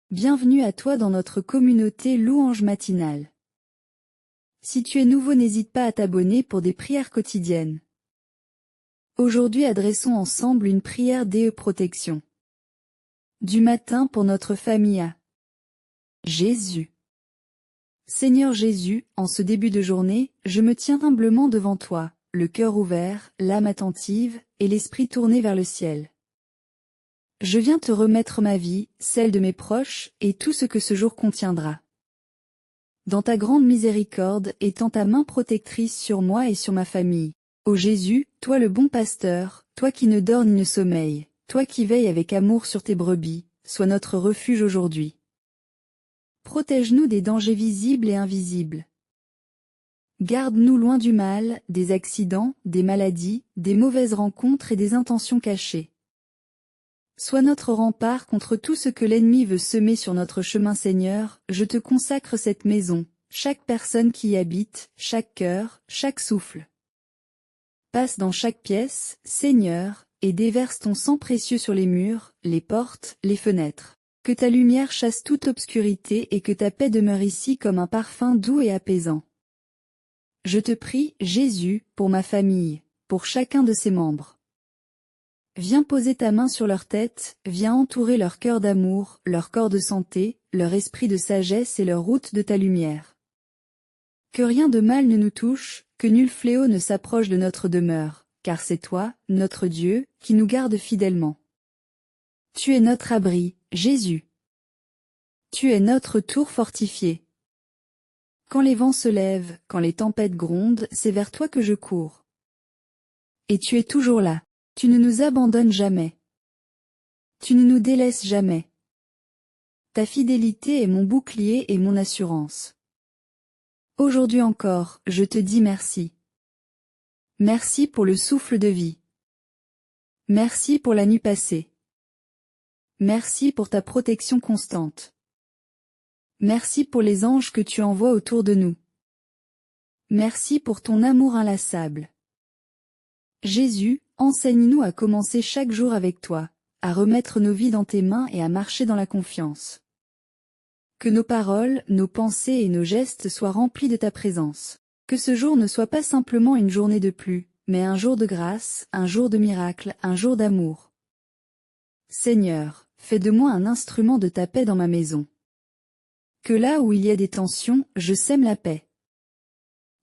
Bienvenue à toi dans notre communauté Louange matinale. Si tu es nouveau, n'hésite pas à t'abonner pour des prières quotidiennes. Aujourd'hui, adressons ensemble une prière DE protection. Du matin pour notre famille à Jésus. Seigneur Jésus, en ce début de journée, je me tiens humblement devant toi, le cœur ouvert, l'âme attentive, et l'esprit tourné vers le ciel. Je viens te remettre ma vie, celle de mes proches, et tout ce que ce jour contiendra. Dans ta grande miséricorde, étends ta main protectrice sur moi et sur ma famille. Ô Jésus, toi le bon pasteur, toi qui ne dors ni ne sommeille, toi qui veilles avec amour sur tes brebis, sois notre refuge aujourd'hui. Protège-nous des dangers visibles et invisibles. Garde-nous loin du mal, des accidents, des maladies, des mauvaises rencontres et des intentions cachées. Sois notre rempart contre tout ce que l'ennemi veut semer sur notre chemin. Seigneur, je te consacre cette maison, chaque personne qui y habite, chaque cœur, chaque souffle. Passe dans chaque pièce, Seigneur, et déverse ton sang précieux sur les murs, les portes, les fenêtres. Que ta lumière chasse toute obscurité et que ta paix demeure ici comme un parfum doux et apaisant. Je te prie, Jésus, pour ma famille, pour chacun de ses membres. Viens poser ta main sur leur tête, viens entourer leur cœur d'amour, leur corps de santé, leur esprit de sagesse et leur route de ta lumière. Que rien de mal ne nous touche, que nul fléau ne s'approche de notre demeure, car c'est toi, notre Dieu, qui nous garde fidèlement. Tu es notre abri, Jésus. Tu es notre tour fortifié. Quand les vents se lèvent, quand les tempêtes grondent, c'est vers toi que je cours. Et tu es toujours là. Tu ne nous abandonnes jamais. Tu ne nous délaisses jamais. Ta fidélité est mon bouclier et mon assurance. Aujourd'hui encore, je te dis merci. Merci pour le souffle de vie. Merci pour la nuit passée. Merci pour ta protection constante. Merci pour les anges que tu envoies autour de nous. Merci pour ton amour inlassable. Jésus, enseigne-nous à commencer chaque jour avec toi, à remettre nos vies dans tes mains et à marcher dans la confiance. Que nos paroles, nos pensées et nos gestes soient remplis de ta présence. Que ce jour ne soit pas simplement une journée de plus, mais un jour de grâce, un jour de miracle, un jour d'amour. Seigneur, fais de moi un instrument de ta paix dans ma maison. Que là où il y a des tensions, je sème la paix.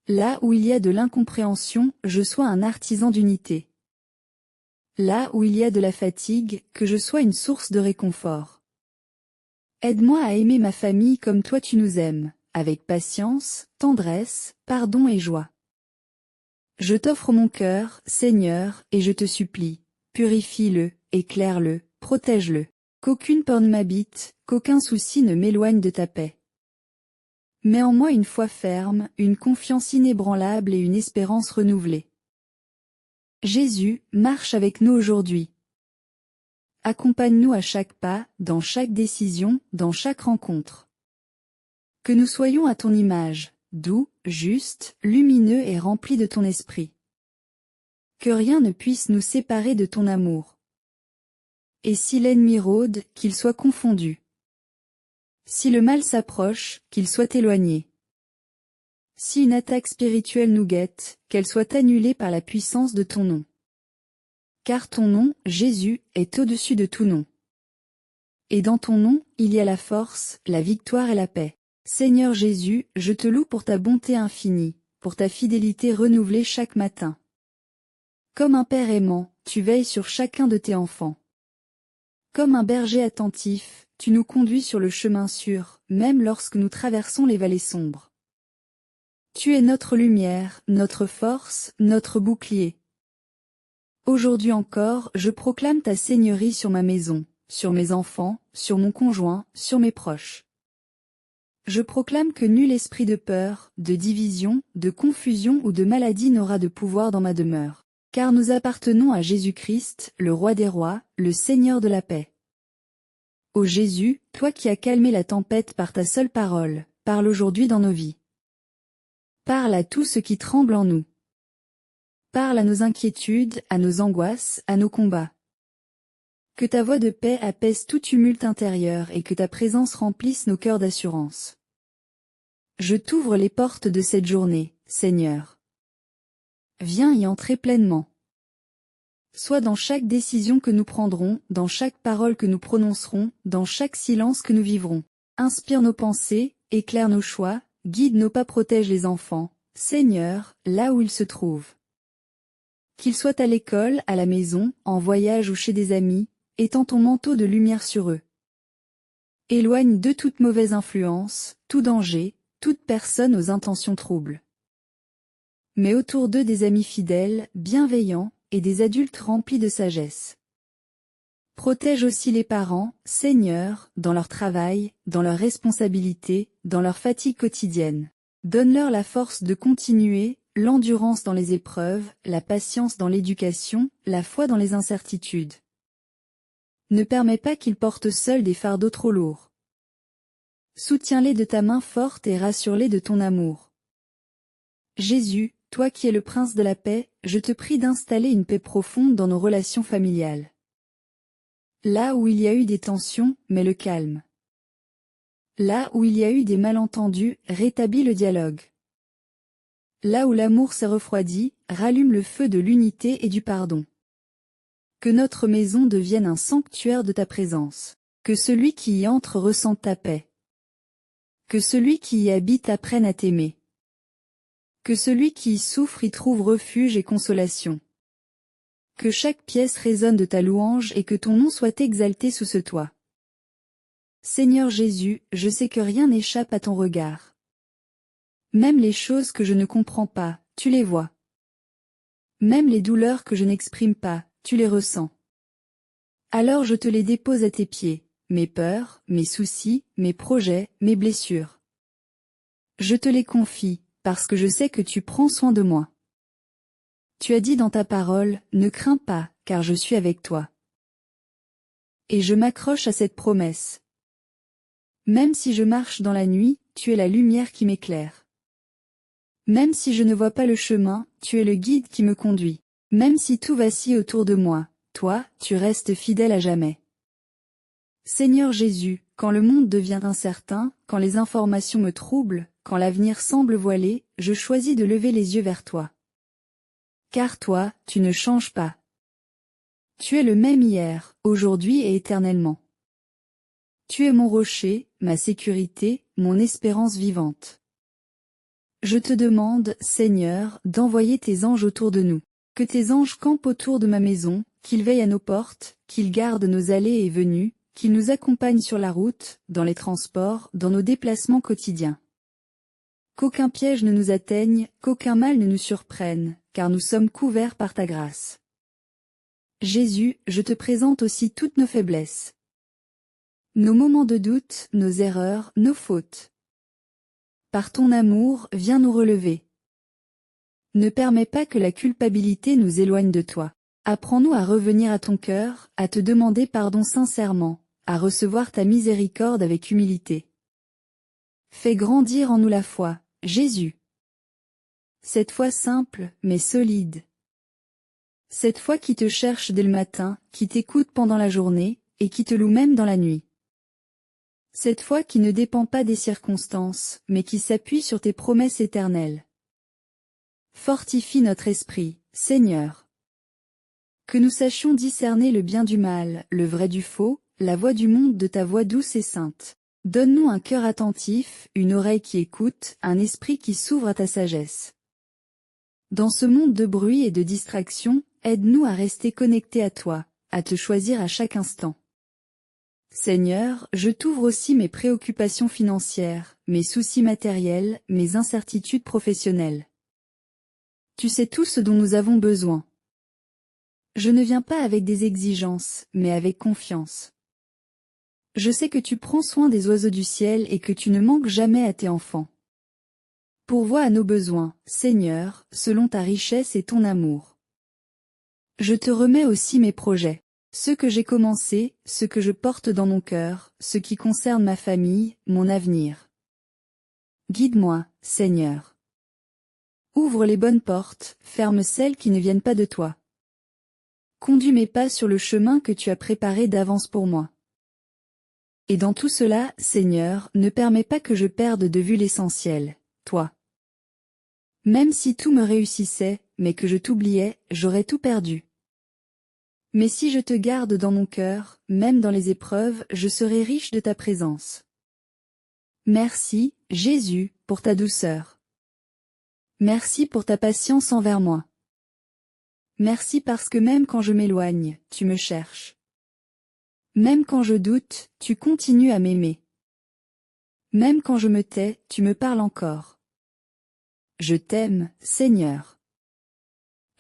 Là où il y a de l'incompréhension, je sois un artisan d'unité. Là où il y a de la fatigue, que je sois une source de réconfort. Aide-moi à aimer ma famille comme toi tu nous aimes, avec patience, tendresse, pardon et joie. Je t'offre mon cœur, Seigneur, et je te supplie, purifie-le, éclaire-le, protège-le. Qu'aucune peur ne m'habite, qu'aucun souci ne m'éloigne de ta paix. Mets en moi une foi ferme, une confiance inébranlable et une espérance renouvelée. Jésus, marche avec nous aujourd'hui. Accompagne-nous à chaque pas, dans chaque décision, dans chaque rencontre. Que nous soyons à ton image, doux, justes, lumineux et remplis de ton esprit. Que rien ne puisse nous séparer de ton amour. Et si l'ennemi rôde, qu'il soit confondu. Si le mal s'approche, qu'il soit éloigné. Si une attaque spirituelle nous guette, qu'elle soit annulée par la puissance de ton nom. Car ton nom, Jésus, est au-dessus de tout nom. Et dans ton nom, il y a la force, la victoire et la paix. Seigneur Jésus, je te loue pour ta bonté infinie, pour ta fidélité renouvelée chaque matin. Comme un père aimant, tu veilles sur chacun de tes enfants. Comme un berger attentif, tu nous conduis sur le chemin sûr, même lorsque nous traversons les vallées sombres. Tu es notre lumière, notre force, notre bouclier. Aujourd'hui encore, je proclame ta seigneurie sur ma maison, sur mes enfants, sur mon conjoint, sur mes proches. Je proclame que nul esprit de peur, de division, de confusion ou de maladie n'aura de pouvoir dans ma demeure. Car nous appartenons à Jésus-Christ, le Roi des rois, le Seigneur de la paix. Ô Jésus, toi qui as calmé la tempête par ta seule parole, parle aujourd'hui dans nos vies. Parle à tout ce qui tremble en nous. Parle à nos inquiétudes, à nos angoisses, à nos combats. Que ta voix de paix apaise tout tumulte intérieur et que ta présence remplisse nos cœurs d'assurance. Je t'ouvre les portes de cette journée, Seigneur. Viens y entrer pleinement. Sois dans chaque décision que nous prendrons, dans chaque parole que nous prononcerons, dans chaque silence que nous vivrons. Inspire nos pensées, éclaire nos choix, guide nos pas, protège les enfants, Seigneur, là où ils se trouvent. Qu'ils soient à l'école, à la maison, en voyage ou chez des amis, étends ton manteau de lumière sur eux. Éloigne de toute mauvaise influence, tout danger, toute personne aux intentions troubles. Mets autour d'eux des amis fidèles, bienveillants, et des adultes remplis de sagesse. Protège aussi les parents, Seigneur, dans leur travail, dans leurs responsabilités, dans leur fatigue quotidienne. Donne-leur la force de continuer, l'endurance dans les épreuves, la patience dans l'éducation, la foi dans les incertitudes. Ne permets pas qu'ils portent seuls des fardeaux trop lourds. Soutiens-les de ta main forte et rassure-les de ton amour. Jésus, toi qui es le prince de la paix, je te prie d'installer une paix profonde dans nos relations familiales. Là où il y a eu des tensions, mets le calme. Là où il y a eu des malentendus, rétablis le dialogue. Là où l'amour s'est refroidi, rallume le feu de l'unité et du pardon. Que notre maison devienne un sanctuaire de ta présence. Que celui qui y entre ressente ta paix. Que celui qui y habite apprenne à t'aimer. Que celui qui y souffre y trouve refuge et consolation. Que chaque pièce résonne de ta louange et que ton nom soit exalté sous ce toit. Seigneur Jésus, je sais que rien n'échappe à ton regard. Même les choses que je ne comprends pas, tu les vois. Même les douleurs que je n'exprime pas, tu les ressens. Alors je te les dépose à tes pieds, mes peurs, mes soucis, mes projets, mes blessures. Je te les confie, parce que je sais que tu prends soin de moi. Tu as dit dans ta parole, ne crains pas, car je suis avec toi. Et je m'accroche à cette promesse. Même si je marche dans la nuit, tu es la lumière qui m'éclaire. Même si je ne vois pas le chemin, tu es le guide qui me conduit. Même si tout vacille autour de moi, toi, tu restes fidèle à jamais. Seigneur Jésus, quand le monde devient incertain, quand les informations me troublent, quand l'avenir semble voilé, je choisis de lever les yeux vers toi. Car toi, tu ne changes pas. Tu es le même hier, aujourd'hui et éternellement. Tu es mon rocher, ma sécurité, mon espérance vivante. Je te demande, Seigneur, d'envoyer tes anges autour de nous. Que tes anges campent autour de ma maison, qu'ils veillent à nos portes, qu'ils gardent nos allées et venues, qu'ils nous accompagnent sur la route, dans les transports, dans nos déplacements quotidiens. Qu'aucun piège ne nous atteigne, qu'aucun mal ne nous surprenne, car nous sommes couverts par ta grâce. Jésus, je te présente aussi toutes nos faiblesses. Nos moments de doute, nos erreurs, nos fautes. Par ton amour, viens nous relever. Ne permets pas que la culpabilité nous éloigne de toi. Apprends-nous à revenir à ton cœur, à te demander pardon sincèrement, à recevoir ta miséricorde avec humilité. Fais grandir en nous la foi, Jésus. Cette foi simple, mais solide. Cette foi qui te cherche dès le matin, qui t'écoute pendant la journée, et qui te loue même dans la nuit. Cette foi qui ne dépend pas des circonstances, mais qui s'appuie sur tes promesses éternelles. Fortifie notre esprit, Seigneur. Que nous sachions discerner le bien du mal, le vrai du faux, la voix du monde de ta voix douce et sainte. Donne-nous un cœur attentif, une oreille qui écoute, un esprit qui s'ouvre à ta sagesse. Dans ce monde de bruit et de distraction, aide-nous à rester connectés à toi, à te choisir à chaque instant. Seigneur, je t'ouvre aussi mes préoccupations financières, mes soucis matériels, mes incertitudes professionnelles. Tu sais tout ce dont nous avons besoin. Je ne viens pas avec des exigences, mais avec confiance. Je sais que tu prends soin des oiseaux du ciel et que tu ne manques jamais à tes enfants. Pourvois à nos besoins, Seigneur, selon ta richesse et ton amour. Je te remets aussi mes projets, ceux que j'ai commencés, ceux que je porte dans mon cœur, ceux qui concernent ma famille, mon avenir. Guide-moi, Seigneur. Ouvre les bonnes portes, ferme celles qui ne viennent pas de toi. Conduis mes pas sur le chemin que tu as préparé d'avance pour moi. Et dans tout cela, Seigneur, ne permets pas que je perde de vue l'essentiel, toi. Même si tout me réussissait, mais que je t'oubliais, j'aurais tout perdu. Mais si je te garde dans mon cœur, même dans les épreuves, je serai riche de ta présence. Merci, Jésus, pour ta douceur. Merci pour ta patience envers moi. Merci parce que même quand je m'éloigne, tu me cherches. Même quand je doute, tu continues à m'aimer. Même quand je me tais, tu me parles encore. Je t'aime, Seigneur.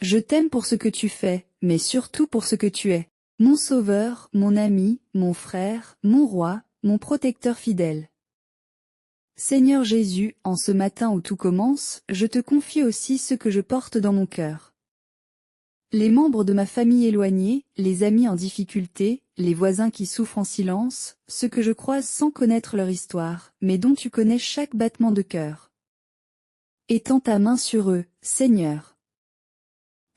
Je t'aime pour ce que tu fais, mais surtout pour ce que tu es. Mon sauveur, mon ami, mon frère, mon roi, mon protecteur fidèle. Seigneur Jésus, en ce matin où tout commence, je te confie aussi ce que je porte dans mon cœur. Les membres de ma famille éloignée, les amis en difficulté, les voisins qui souffrent en silence, ceux que je croise sans connaître leur histoire, mais dont tu connais chaque battement de cœur. Étends ta main sur eux, Seigneur.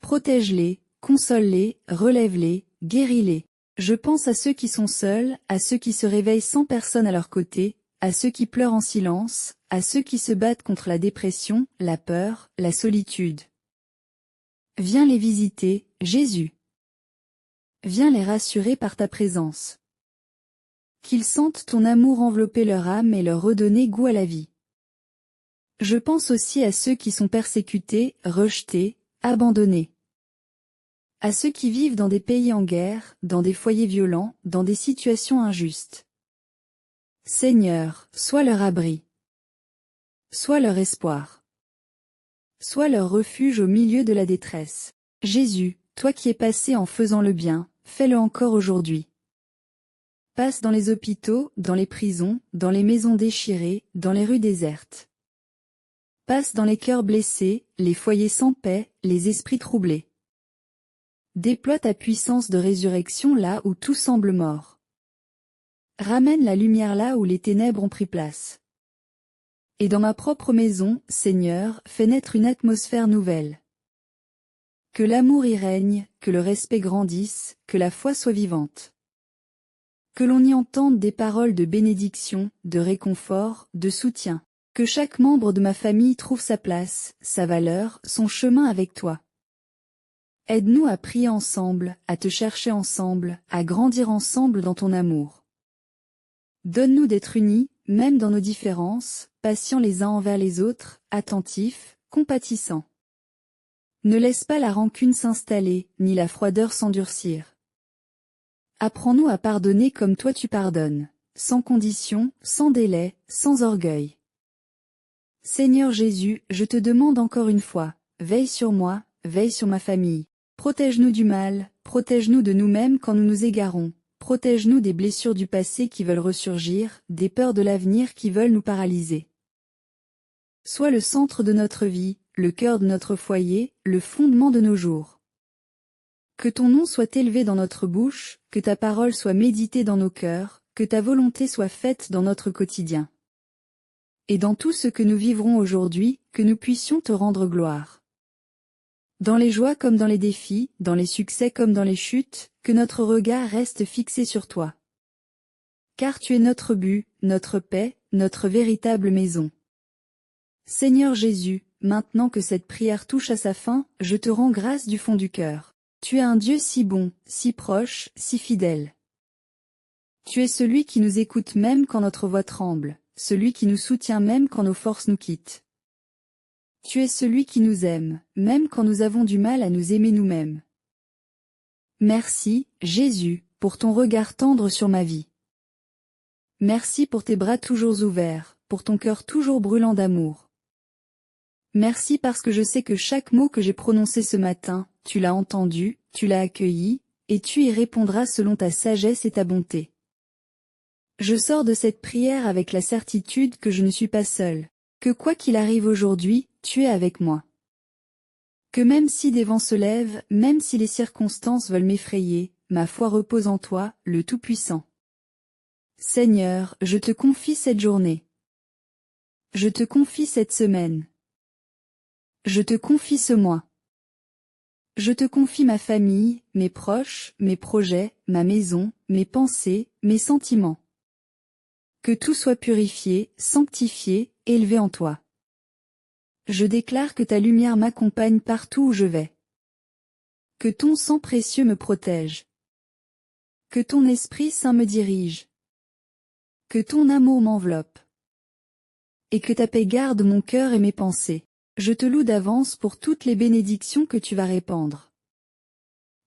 Protège-les, console-les, relève-les, guéris-les. Je pense à ceux qui sont seuls, à ceux qui se réveillent sans personne à leur côté, à ceux qui pleurent en silence, à ceux qui se battent contre la dépression, la peur, la solitude. Viens les visiter, Jésus. Viens les rassurer par ta présence. Qu'ils sentent ton amour envelopper leur âme et leur redonner goût à la vie. Je pense aussi à ceux qui sont persécutés, rejetés, abandonnés. À ceux qui vivent dans des pays en guerre, dans des foyers violents, dans des situations injustes. Seigneur, sois leur abri. Sois leur espoir. Sois leur refuge au milieu de la détresse. Jésus, toi qui es passé en faisant le bien, fais-le encore aujourd'hui. Passe dans les hôpitaux, dans les prisons, dans les maisons déchirées, dans les rues désertes. Passe dans les cœurs blessés, les foyers sans paix, les esprits troublés. Déploie ta puissance de résurrection là où tout semble mort. Ramène la lumière là où les ténèbres ont pris place. Et dans ma propre maison, Seigneur, fais naître une atmosphère nouvelle. Que l'amour y règne, que le respect grandisse, que la foi soit vivante. Que l'on y entende des paroles de bénédiction, de réconfort, de soutien. Que chaque membre de ma famille trouve sa place, sa valeur, son chemin avec toi. Aide-nous à prier ensemble, à te chercher ensemble, à grandir ensemble dans ton amour. Donne-nous d'être unis, même dans nos différences, patients les uns envers les autres, attentifs, compatissants. Ne laisse pas la rancune s'installer, ni la froideur s'endurcir. Apprends-nous à pardonner comme toi tu pardonnes, sans condition, sans délai, sans orgueil. Seigneur Jésus, je te demande encore une fois, veille sur moi, veille sur ma famille. Protège-nous du mal, protège-nous de nous-mêmes quand nous nous égarons. Protège-nous des blessures du passé qui veulent ressurgir, des peurs de l'avenir qui veulent nous paralyser. Sois le centre de notre vie, le cœur de notre foyer, le fondement de nos jours. Que ton nom soit élevé dans notre bouche, que ta parole soit méditée dans nos cœurs, que ta volonté soit faite dans notre quotidien. Et dans tout ce que nous vivrons aujourd'hui, que nous puissions te rendre gloire. Dans les joies comme dans les défis, dans les succès comme dans les chutes, que notre regard reste fixé sur toi. Car tu es notre but, notre paix, notre véritable maison. Seigneur Jésus, maintenant que cette prière touche à sa fin, je te rends grâce du fond du cœur. Tu es un Dieu si bon, si proche, si fidèle. Tu es celui qui nous écoute même quand notre voix tremble, celui qui nous soutient même quand nos forces nous quittent. Tu es celui qui nous aime, même quand nous avons du mal à nous aimer nous-mêmes. Merci, Jésus, pour ton regard tendre sur ma vie. Merci pour tes bras toujours ouverts, pour ton cœur toujours brûlant d'amour. Merci parce que je sais que chaque mot que j'ai prononcé ce matin, tu l'as entendu, tu l'as accueilli, et tu y répondras selon ta sagesse et ta bonté. Je sors de cette prière avec la certitude que je ne suis pas seule, que quoi qu'il arrive aujourd'hui, tu es avec moi. Que même si des vents se lèvent, même si les circonstances veulent m'effrayer, ma foi repose en toi, le Tout-Puissant. Seigneur, je te confie cette journée. Je te confie cette semaine. Je te confie ce mois. Je te confie ma famille, mes proches, mes projets, ma maison, mes pensées, mes sentiments. Que tout soit purifié, sanctifié, élevé en toi. Je déclare que ta lumière m'accompagne partout où je vais. Que ton sang précieux me protège. Que ton Esprit Saint me dirige. Que ton amour m'enveloppe. Et que ta paix garde mon cœur et mes pensées. Je te loue d'avance pour toutes les bénédictions que tu vas répandre.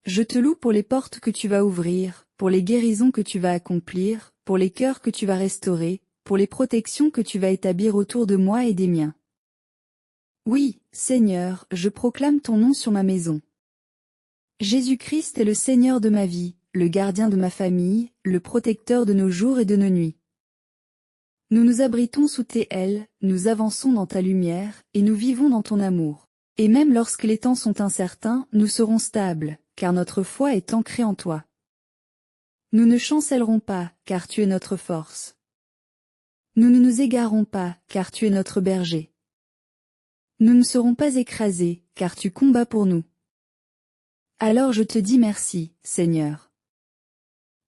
Je te loue pour les portes que tu vas ouvrir, pour les guérisons que tu vas accomplir, pour les cœurs que tu vas restaurer, pour les protections que tu vas établir autour de moi et des miens. Oui, Seigneur, je proclame ton nom sur ma maison. Jésus-Christ est le Seigneur de ma vie, le gardien de ma famille, le protecteur de nos jours et de nos nuits. Nous nous abritons sous tes ailes, nous avançons dans ta lumière, et nous vivons dans ton amour. Et même lorsque les temps sont incertains, nous serons stables, car notre foi est ancrée en toi. Nous ne chancellerons pas, car tu es notre force. Nous ne nous égarons pas, car tu es notre berger. Nous ne serons pas écrasés, car tu combats pour nous. Alors je te dis merci, Seigneur.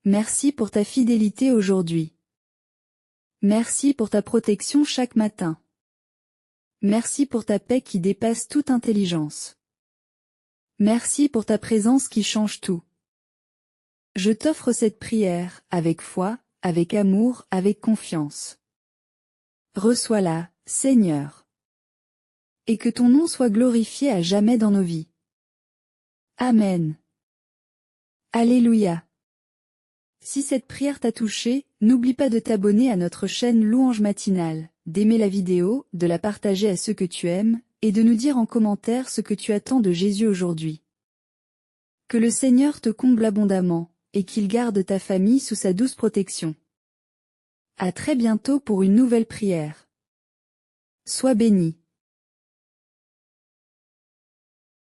Merci pour ta fidélité aujourd'hui. Merci pour ta protection chaque matin. Merci pour ta paix qui dépasse toute intelligence. Merci pour ta présence qui change tout. Je t'offre cette prière, avec foi, avec amour, avec confiance. Reçois-la, Seigneur. Et que ton nom soit glorifié à jamais dans nos vies. Amen. Alléluia. Si cette prière t'a touché, n'oublie pas de t'abonner à notre chaîne Louange Matinale, d'aimer la vidéo, de la partager à ceux que tu aimes, et de nous dire en commentaire ce que tu attends de Jésus aujourd'hui. Que le Seigneur te comble abondamment, et qu'il garde ta famille sous sa douce protection. À très bientôt pour une nouvelle prière. Sois béni.